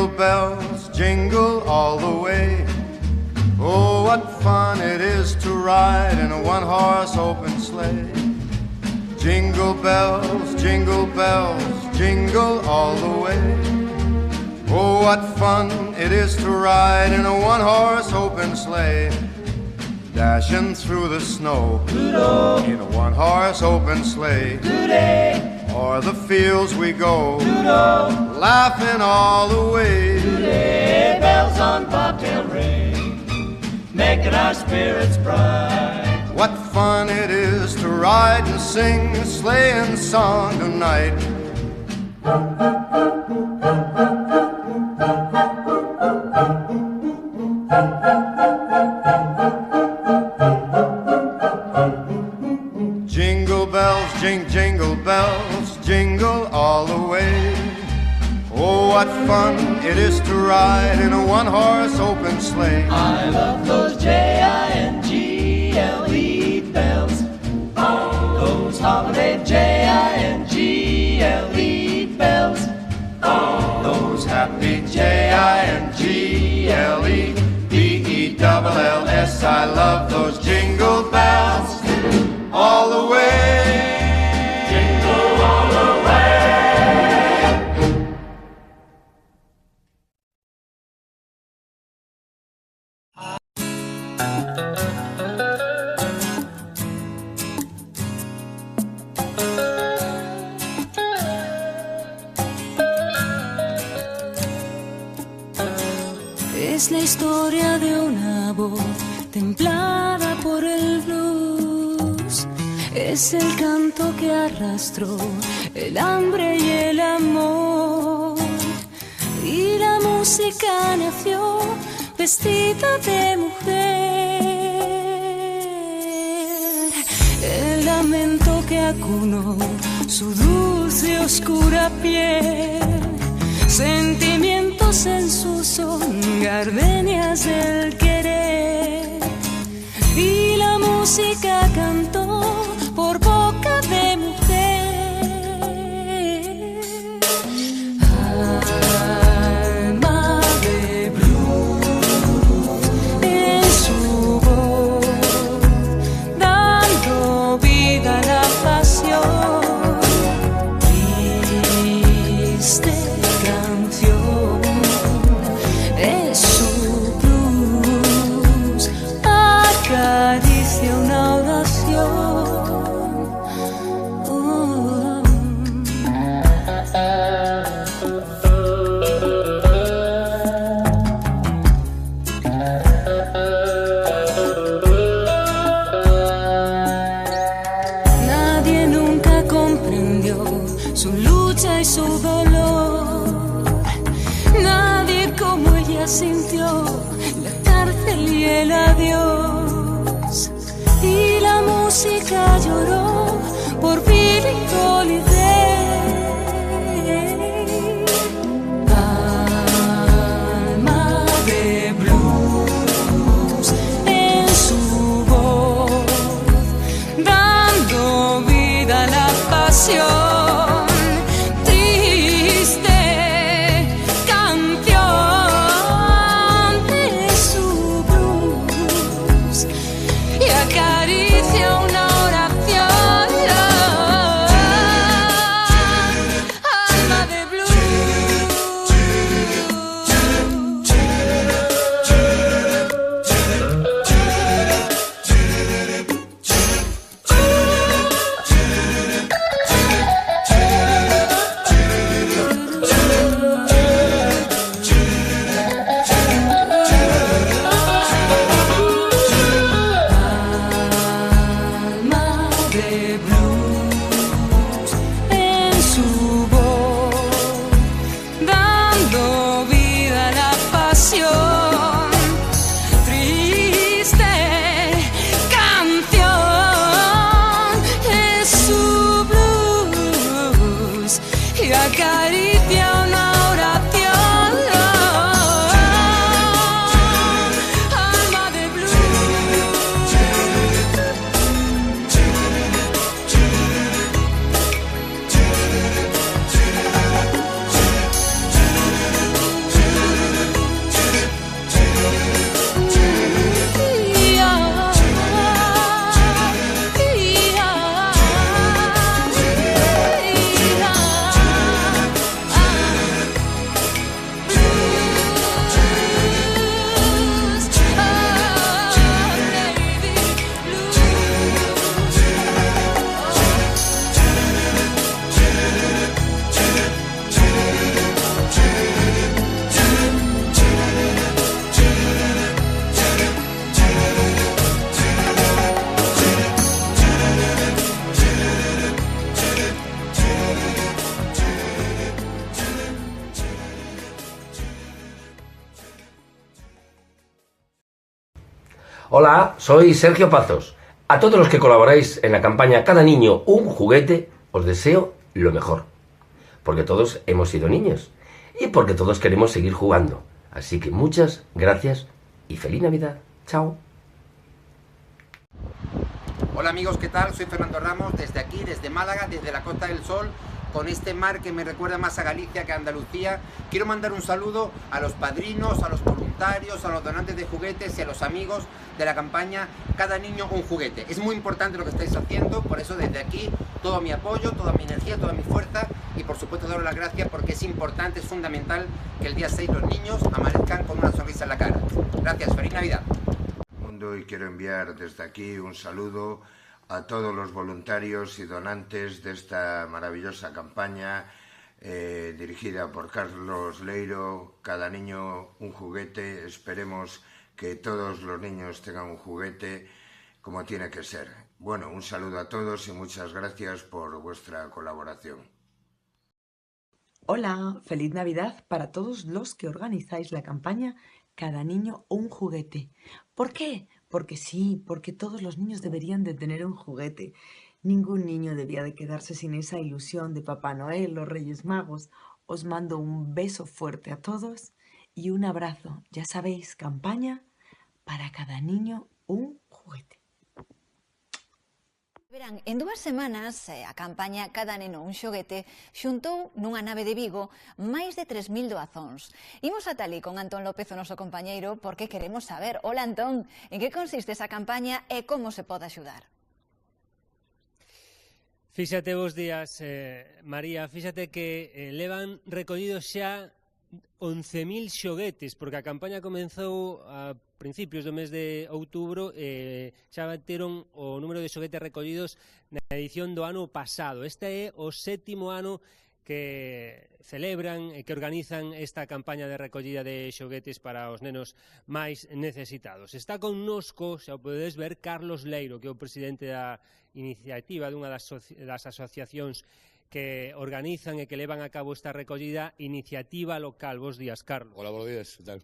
Jingle bells, jingle all the way. Oh, what fun it is to ride in a one-horse open sleigh. Jingle bells, jingle all the way. Oh, what fun it is to ride in a one-horse open sleigh. Dashing through the snow Doodle. In a one-horse open sleigh. Today, O'er the fields we go, Doodle. laughing all the way. Today, bells on bobtail ring, making our spirits bright. What fun it is to ride and sing a sleighing song tonight. Jingle bells, jingle bells, jingle all the way. Oh, what fun it is to ride in a one-horse open sleigh. I love those Jingle bells, those holiday Jingle bells, Those happy Jingle-bells. I love those jingle bells all the way. Jingle all the way. Es la historia de una voz templada por el blues. Es el canto que arrastró el hambre y el amor. Y la música nació vestida de mujer. El lamento que acunó su dulce oscura piel. Sentimientos en su son, gardenias del querer. Y la música cantó por boca de mujer. Alma de blues en su voz, dando vida a la pasión. Triste canción es su blues, acaricia una oración. Nadie nunca comprendió su lucha y su dolor. Nadie como ella sintió la cárcel y el adiós. Y la música lloró por Billie Holiday. Alma de blues en su voz, dando vida a la pasión. Hola, soy Sergio Pazos. A todos los que colaboráis en la campaña Cada niño un juguete, os deseo lo mejor. Porque todos hemos sido niños y porque todos queremos seguir jugando. Así que muchas gracias y feliz Navidad. Chao. Hola amigos, ¿qué tal? Soy Fernando Ramos, desde aquí, desde Málaga, desde la Costa del Sol, con este mar que me recuerda más a Galicia que a Andalucía. Quiero mandar un saludo a los padrinos, a los voluntarios, a los donantes de juguetes y a los amigos de la campaña Cada niño un juguete. Es muy importante lo que estáis haciendo, por eso desde aquí todo mi apoyo, toda mi energía, toda mi fuerza y por supuesto daros las gracias porque es importante, es fundamental que el día 6 los niños amanezcan con una sonrisa en la cara. Gracias, feliz Navidad. Y quiero enviar desde aquí un saludo a todos los voluntarios y donantes de esta maravillosa campaña dirigida por Carlos Leiro, Cada niño un juguete. Esperemos que todos los niños tengan un juguete como tiene que ser. Bueno, un saludo a todos y muchas gracias por vuestra colaboración. Hola, feliz Navidad para todos los que organizáis la campaña Cada niño un juguete. ¿Por qué? Porque sí, porque todos los niños deberían de tener un juguete. Ningún niño debía de quedarse sin esa ilusión de Papá Noel, los Reyes Magos. Os mando un beso fuerte a todos y un abrazo. Ya sabéis, campaña para cada niño un juguete. Verán, en 2 semanas a campaña Cada neno un xoguete xuntou nunha nave de Vigo máis de 3.000 doazóns. Imos ata ali con Antón López, o noso compañeiro, porque queremos saber. Hola Antón, en que consiste esa campaña e como se pode axudar? Fíxate vos días, María, fíxate que levan recollidos xa 11.000 xoguetes, porque a campaña comenzou a principios do mes de outubro e xa bateron o número de xoguetes recollidos na edición do ano pasado. Este é o 7º ano que celebran e que organizan esta campaña de recollida de xoguetes para os nenos máis necesitados. Está connosco, xa o podedes ver, Carlos Leiro, que é o presidente da iniciativa dunha das asociacións que organizan e que levan a cabo esta recollida, Iniciativa Local. Bos días, Carlos. Hola, bos días, que tal?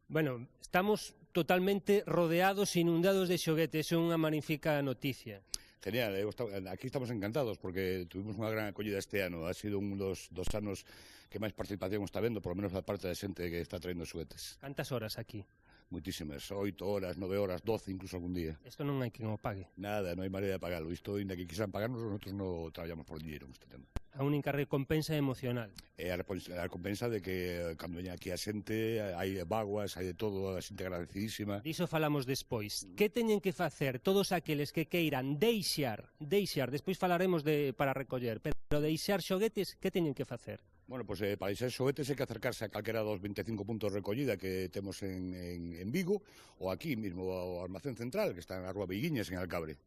Bueno, estamos totalmente rodeados e inundados de xoguetes, é unha magnífica noticia. Genial, aquí estamos encantados porque tuvimos unha gran acollida este ano. Ha sido un dos anos que máis participación está vendo, por lo menos da parte da xente que está traendo xoguetes. Cantas horas aquí? Moitísimas, 8 horas, 9 horas, 12 incluso algún día. Isto non hai quen o pague. Nada, non hai maneira de pagarlo. Isto, ainda que quisieran pagarnos, nosotros non traballamos por dinheiro neste tema. A única recompensa emocional. É a recompensa de que cando veña aquí a xente hai vaguas, hai de todo, a xente agradecidísima. Diso falamos despois. Que teñen que facer todos aqueles que queiran deixar, despois falaremos para recoller, pero deixar xoguetes, que teñen que facer? Bueno, pois para deixar xoguetes hai que acercarse a calquera dos 25 puntos de recollida que temos en Vigo, ou aquí mesmo ao Almacén Central, que está na Rúa Viguiñas, en Alcabre.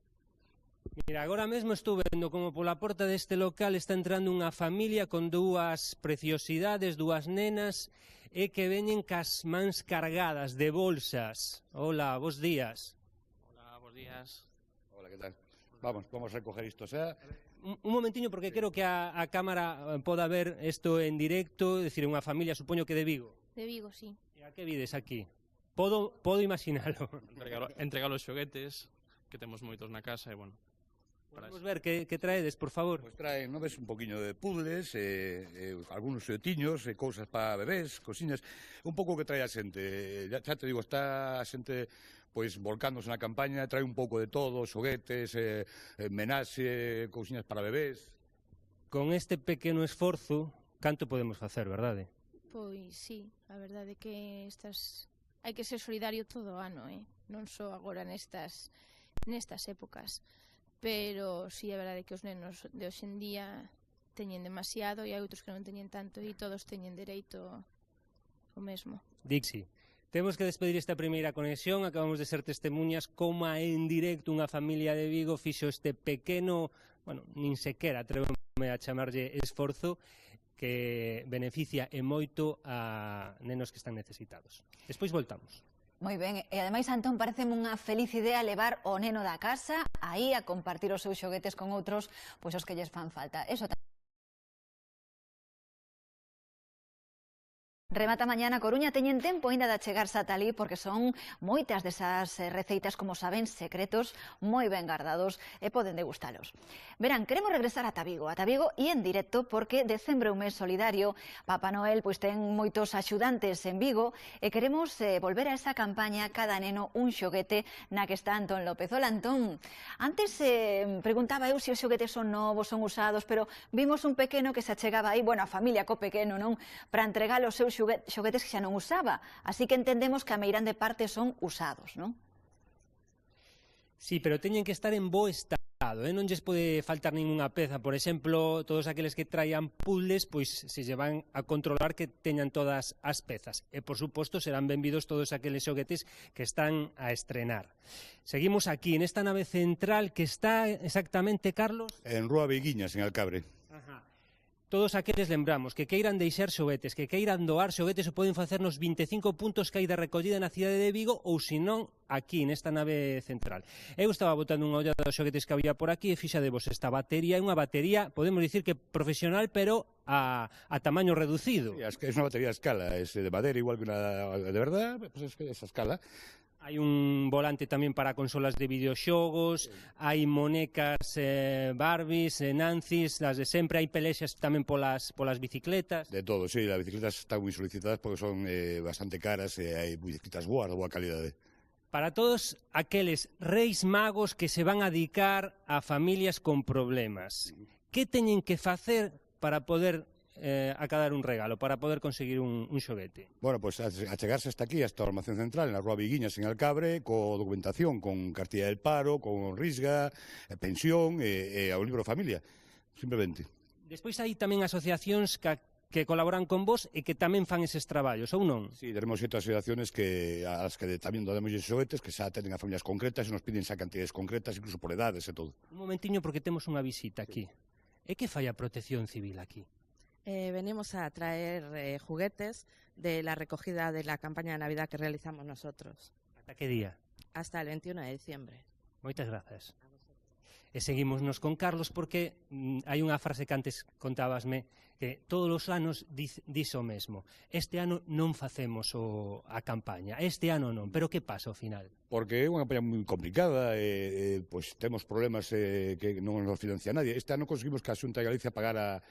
Mira, agora mesmo estou vendo como pola porta deste local está entrando unha familia con 2 preciosidades, 2 nenas, e que veñen cas mans cargadas de bolsas. Hola, bos días. Hola, bos días. Hola, que tal? Vamos a recoger isto, xa. Un momentiño, porque quero que a cámara poda ver isto en directo, é dicir, unha familia, supoño que de Vigo. De Vigo, sí. E a que vides aquí? Podo imaginalo. Entregar os xoguetes, que temos moitos na casa, e bueno. Podemos ver que traedes, por favor. Pois traen, non ves, un poquinho de puzzles, algúns xoetiños, cousas para bebés, cosiñas, un pouco que trae a xente. Xa te digo, está a xente pois volcándose na campaña, trae un pouco de todo, xoguetes, menaxe, cousiñas para bebés. Con este pequeno esforzo, canto podemos facer, verdade? Pois sí, a verdade é que hai que ser solidario todo o ano, non só agora nestas épocas. Pero sí, a verdade é que os nenos de hoxe en día teñen demasiado e hai outros que non teñen tanto e todos teñen dereito ao mesmo. Dixi, temos que despedir esta primeira conexión, acabamos de ser testemunhas como en directo unha familia de Vigo fixo este pequeno, bueno, nin sequera atrévome a chamarlle esforzo, que beneficia e moito a nenos que están necesitados. Despois voltamos. Moi ben, e ademais, Antón, pareceme unha feliz idea levar o neno da casa aí a compartir os seus xoguetes con outros, pois os que lles fan falta. Eso Remata mañá na Coruña, teñen tempo aínda de achegarse ata alí porque son moitas desas receitas, como saben, secretos moi ben guardados e poden degustalos. Verán, queremos regresar ata Vigo e en directo porque decembro é un mes solidario. Papá Noel pois ten moitos axudantes en Vigo e queremos volver a esa campaña Cada neno un xoguete na que está Antón López. Hola, Antón. Antes preguntaba eu se os xoguetes son novos, son usados, pero vimos un pequeno que se achegaba aí, bueno, a familia co pequeno, non? Para entregar os seus xoguetes que xa non usaba, así que entendemos que a meirande parte son usados, non? Sí, pero teñen que estar en bo estado, non lles pode faltar ningunha peza. Por exemplo, todos aqueles que traian puzzles, pois se lle van a controlar que teñan todas as pezas. E, por suposto, serán benvidos todos aqueles xoguetes que están a estrenar. Seguimos aquí, nesta nave central que está exactamente, Carlos? En Rúa Veiguiñas, en Alcabre. Ajá. Todos aqueles lembramos que queiran deixar xoguetes, que queiran doar xoguetes, o poden facer nos 25 puntos que hai de recollida na cidade de Vigo ou, senón, aquí, nesta nave central. Eu estaba botando unha ollada dos xoguetes que había por aquí e fixadevos, esta batería é unha batería, podemos dicir que profesional, pero a tamaño reducido. Sí, é unha batería a escala, é de madeira igual que unha de verdad, pues é esa escala. Hai un volante tamén para consolas de videoxogos, hai monecas Barbies, Nancis, das de sempre, hai pelexas tamén polas bicicletas. De todo, sí, as bicicletas están moi solicitadas porque son bastante caras e hai bicicletas boas, de boa calidade. Para todos aqueles reis magos que se van a dedicar a familias con problemas, que teñen que facer para poder acadar un regalo, para poder conseguir un xoguete? Bueno, pois achegarse hasta aquí, hasta o almacén central, na Rúa Viguiñas, en Alcabre, co documentación, con cartilla del paro, con risga, pensión e o libro de familia, simplemente. Despois hai tamén asociacións que colaboran con vos e que tamén fan eses traballos, ou non? Sí, tenemos 7 asociaciones as que tamén damos xoguetes, que xa tenen a familias concretas e nos piden xa cantidades concretas, incluso por edades e todo. Un momentiño, porque temos unha visita aquí. E que fai a Protección Civil aquí? Venimos a traer juguetes de la recogida de la campaña de Navidad que realizamos nosotros. ¿Hasta qué día? Hasta el 21 de diciembre. Moitas grazas. E seguimosnos con Carlos porque hai unha frase que antes contábasme que todos os anos dis o mesmo. Este ano non facemos a campaña, este ano non, pero que pasa ao final? Porque é unha campaña moi complicada, pois temos problemas que non nos financia nadie. Este ano conseguimos que a Xunta de Galicia pagara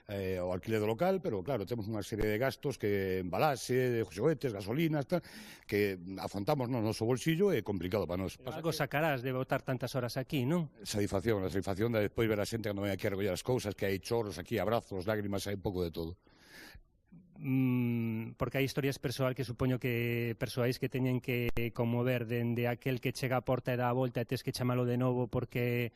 o alquiler do local, pero claro, temos unha serie de gastos que embalaxe, de xoguetes, gasolinas, tal, que afrontamos no noso bolsillo e é complicado para nós. Algo sacarás de botar tantas horas aquí, non? Satisfacción de despois ver a xente cando ven aquí a recoller as cousas, que hai choros aquí, abrazos, lágrimas, hai un pouco de todo. Porque hai historias persoais que supoño que teñen que conmover dende aquel que chega a porta e dá a volta e tes que chamalo de novo porque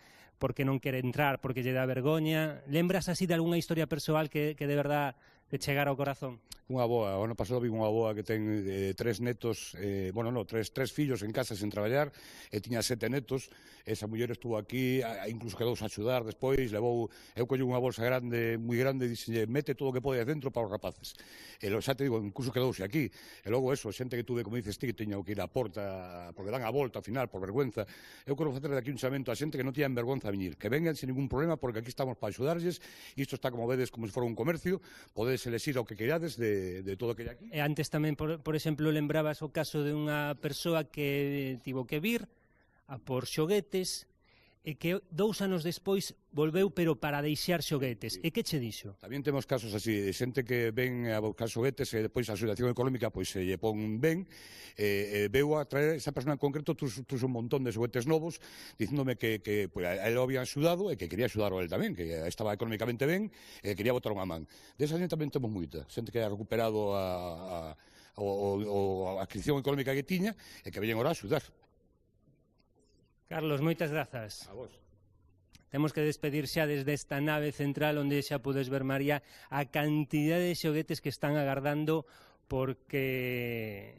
non quere entrar, porque lle dá vergoña. Lembras así de algunha historia persoal que de verdad te chegara ao corazón? Unha boa, o ano pasado vi unha boa que ten 3 netos, tres fillos en casa sen traballar, e tiña 7 netos. Esa muller estuvo aquí, incluso quedouse a axudar despois, eu collei unha bolsa grande, moi grande, e dixenlle, mete todo o que pode dentro para os rapaces. E xa te digo, incluso quedouse aquí. E logo eso, xente que tuve, como dices ti, que teña que ir á porta, porque dan a volta ao final, por vergüenza. Eu quero facer aquí un chamamento a xente que non tiñan vergonza a venir, que vengan sin ningún problema, porque aquí estamos para axudarlles. Isto está, como vedes, como se fora un comercio, podedes elexir o que querades de todo o que hai aquí. E antes tamén, por exemplo, lembrabas o caso de unha persoa que tivo que vir a por xoguetes e que 2 anos despois volveu, pero para deixar xoguetes. E que che dixo? Tamén temos casos así, de xente que ven a buscar xoguetes e depois a situación económica pois se lle pon ben, veu a traer, esa persona en concreto tuxe un montón de xoguetes novos, dicíndome que pues, a él lo habían axudado e que quería axudar a él tamén, que estaba económicamente ben e quería botar unha man. Desa xente tamén temos moita, xente que ha recuperado a adquisición económica que tiña e que veñen ahora a axudar. Carlos, moitas grazas. A vos. Temos que despedir xa desde esta nave central onde xa podes ver, María, a cantidade de xoguetes que están agardando porque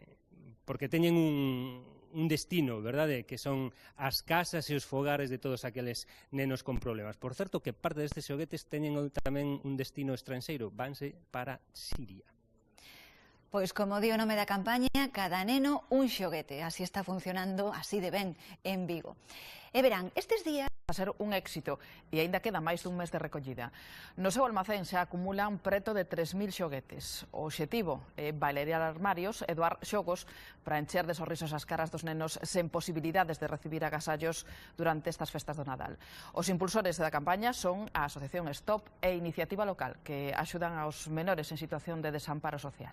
teñen un destino, verdade? Que son as casas e os fogares de todos aqueles nenos con problemas. Por certo, que parte destes xoguetes teñen tamén un destino estranxeiro, vanse para Siria. Pois como di o nome da campaña, cada neno un xoguete. Así está funcionando, así de ben, en Vigo. E verán, estes días a ser un éxito e aínda queda máis dun mes de recollida. No seu almacén se acumulan preto de 3.000 xoguetes. O obxectivo é balear armarios e doar xogos para encher de sorrisos as caras dos nenos sen posibilidades de recibir agasallos durante estas festas do Nadal. Os impulsores da campaña son a Asociación Stop e Iniciativa Local, que axudan aos menores en situación de desamparo social.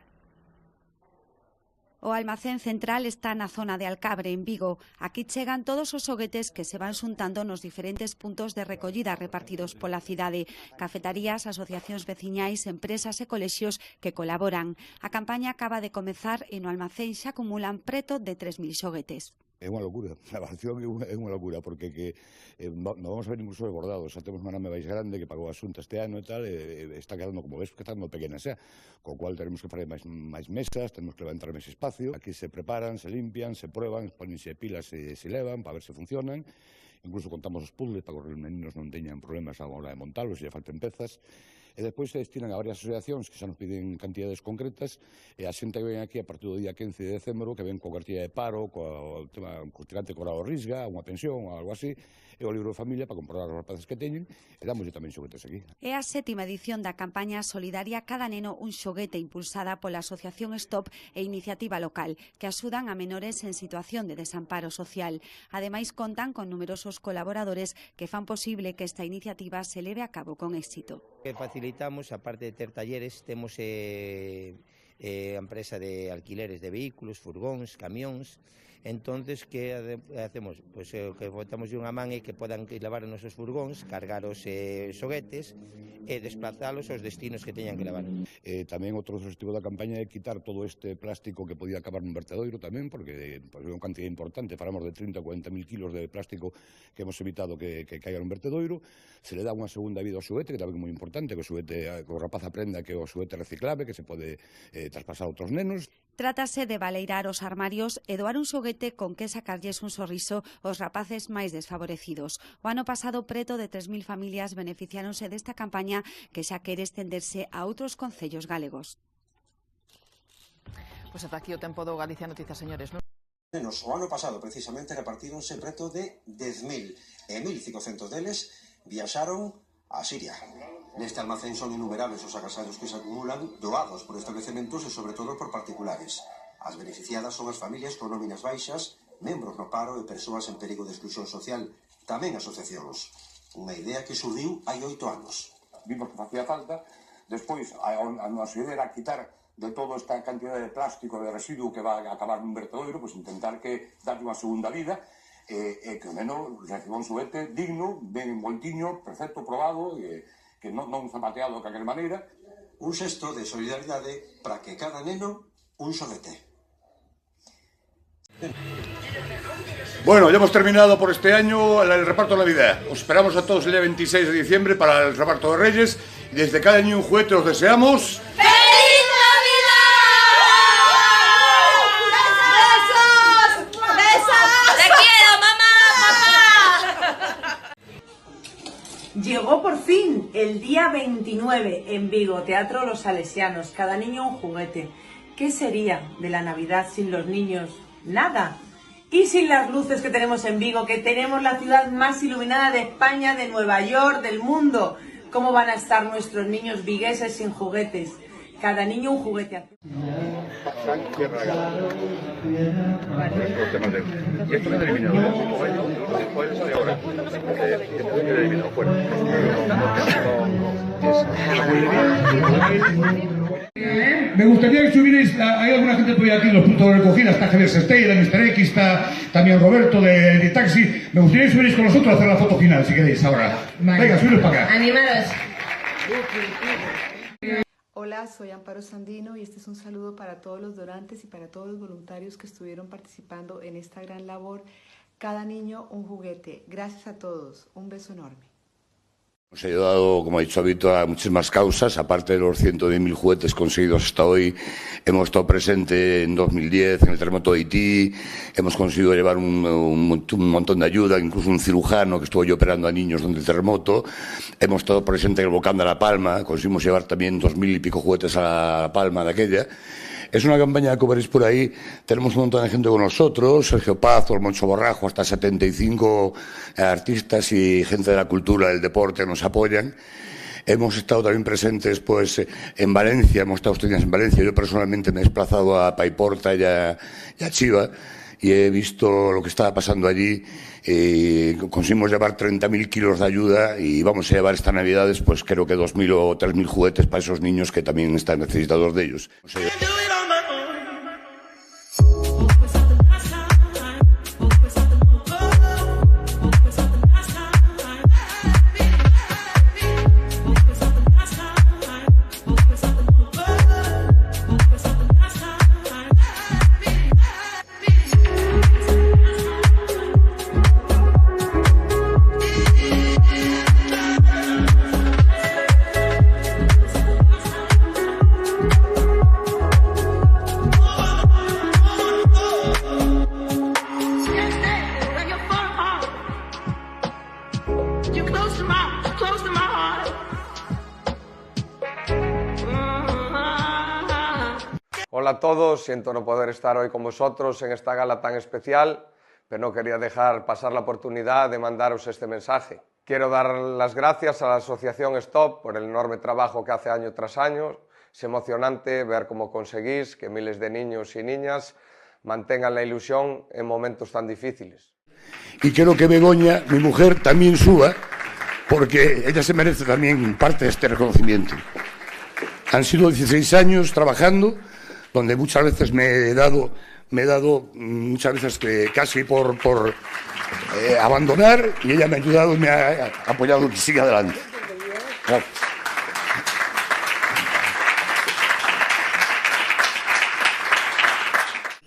O almacén central está na zona de Alcabre, en Vigo. Aquí chegan todos os xoguetes que se van xuntando nos diferentes puntos de recollida repartidos pola cidade. Cafetarías, asociacións veciñais, empresas e colexios que colaboran. A campaña acaba de comezar e no almacén xa acumulan preto de 3.000 xoguetes. É unha locura, a acción é unha locura, porque nos vamos a ver incluso desbordados. Xa temos unha name máis grande que pagou a Xunta este ano e tal, está quedando, como ves, que está moi pequena xa, co cual tenemos que fazer máis mesas, tenemos que levantar máis espacio. Aquí se preparan, se limpian, se prueban, ponense pilas e se levan para ver se funcionan. Incluso contamos os puzzles para que os meninos non teñan problemas a hora de montalos e lle falten pezas. E despois se destinan a varias asociacións que xa nos piden cantidades concretas e a xente que ven aquí a partir do día 15 de decembro que ven coa cartilla de paro, co tirante corado risga, unha pensión ou algo así, e o libro de familia para comprar os rapaces que teñen e damos tamén xoguetes aquí. É a 7ª edición da campaña solidaria Cada Neno un Xoguete impulsada pola Asociación Stop e Iniciativa Local que axudan a menores en situación de desamparo social. Ademais contan con numerosos colaboradores que fan posible que esta iniciativa se leve a cabo con éxito. Facilitamos, aparte de ter talleres, temos a empresa de alquileres de vehículos, furgóns, camións. Entonces, que hacemos? Pois que botamos unha man e que podan levar os nosos furgóns, cargar os xoguetes e desplazalos aos destinos que teñan que levar. Tamén outro objetivo da campaña é quitar todo este plástico que podía acabar nun vertedoiro tamén, porque é unha cantidad importante, falamos de 30 ou 40.000 kilos de plástico que hemos evitado que caiga nun vertedoiro. Se le dá unha segunda vida ao xoguete, que tamén é moi importante, que o xoguete, que o rapaz aprenda que o xoguete é reciclable, que se pode traspasar a outros nenos. Trátase de baleirar os armarios e doar un xoguete con que sacarlles un sorriso aos rapaces máis desfavorecidos. O ano pasado, preto de 3.000 familias beneficiáronse desta campaña que xa quere estenderse a outros concellos galegos. Pois ata aquí o tempo do Galicia Noticias, señores. O ano pasado, precisamente, repartíronse preto de 10.000 e 1.500 deles viaxaron a Siria. Neste almacén son innumerables os agasallos que se acumulan doados por establecementos e, sobre todo, por particulares. As beneficiadas son as familias con nóminas baixas, membros no paro e persoas en perigo de exclusión social, tamén asociacións. Unha idea que surdiu hai 8 anos. Vimos que facía falta, despois a nosa idea era quitar de toda esta cantidad de plástico, de residuo que va a acabar nun vertedoiro, pois intentar que darlle unha segunda vida e que o neno reciba un xoguete digno, ben envoltiño, perfecto, probado, que non zapateado de calquer maneira. Un xesto de solidaridade para que cada neno un xoguete. Bueno, ya hemos terminado por este año el reparto de Navidad. Os esperamos a todos el día 26 de diciembre para el reparto de Reyes y desde Cada Niño un Juguete os deseamos... ¡Feliz Navidad! ¡Besos! ¡Besos! ¡Te quiero, mamá! Llegó por fin el día 29 en Vigo, Teatro Los Salesianos, Cada Niño un Juguete. ¿Qué sería de la Navidad sin los niños? Nada. Y sin las luces que tenemos en Vigo, que tenemos la ciudad más iluminada de España, de Nueva York, del mundo. ¿Cómo van a estar nuestros niños vigueses sin juguetes? Cada niño un juguete. Y esto queda eliminado. Puede salir ahora. Esto queda eliminado fuera. Me gustaría que estuvierais, hay alguna gente por aquí en los puntos de recogida, está Javier Sesteira, Mr. X, está también Roberto de Taxi. Me gustaría que estuvierais con nosotros a hacer la foto final, si queréis, ahora. Vale. Venga, subiros para acá. Animaros. Hola, soy Amparo Sandino y este es un saludo para todos los donantes y para todos los voluntarios que estuvieron participando en esta gran labor. Cada niño un juguete. Gracias a todos. Un beso enorme. Hemos ayudado, como ha dicho Víctor, a muchísimas causas, aparte de los 110.000 juguetes conseguidos hasta hoy. Hemos estado presente en 2010 en el terremoto de Haití, hemos conseguido llevar un montón de ayuda, incluso un cirujano que estuvo operando a niños durante el terremoto. Hemos estado presente en el volcán de La Palma, conseguimos llevar también 2.000 y pico juguetes a La Palma de aquella. Es una campaña que veréis por ahí, tenemos un montón de gente con nosotros, Sergio Paz, el Moncho Borrajo, hasta 75 artistas y gente de la cultura, del deporte nos apoyan. Hemos estado también presentes pues en Valencia, hemos estado estos días en Valencia, yo personalmente me he desplazado a Paiporta y a Chiva y he visto lo que estaba pasando allí. Conseguimos llevar 30.000 kilos de ayuda y vamos a llevar esta Navidades pues creo que 2.000 o 3.000 juguetes para esos niños que también están necesitados de ellos. Hola a todos, siento no poder estar hoy con vosotros en esta gala tan especial, pero no quería dejar pasar la oportunidad de mandaros este mensaje. Quiero dar las gracias a la asociación Stop por el enorme trabajo que hace año tras año. Es emocionante ver cómo conseguís que miles de niños y niñas mantengan la ilusión en momentos tan difíciles. Y quiero que Begoña, mi mujer, también suba, porque ella se merece también parte de este reconocimiento. Han sido 16 años trabajando, donde muchas veces me he dado muchas veces casi por abandonar, y ella me ha ayudado y me ha apoyado que siga adelante. Gracias.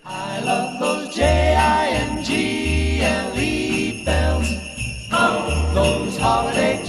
I love those J-I-N-G-L-E bells. Oh, those holiday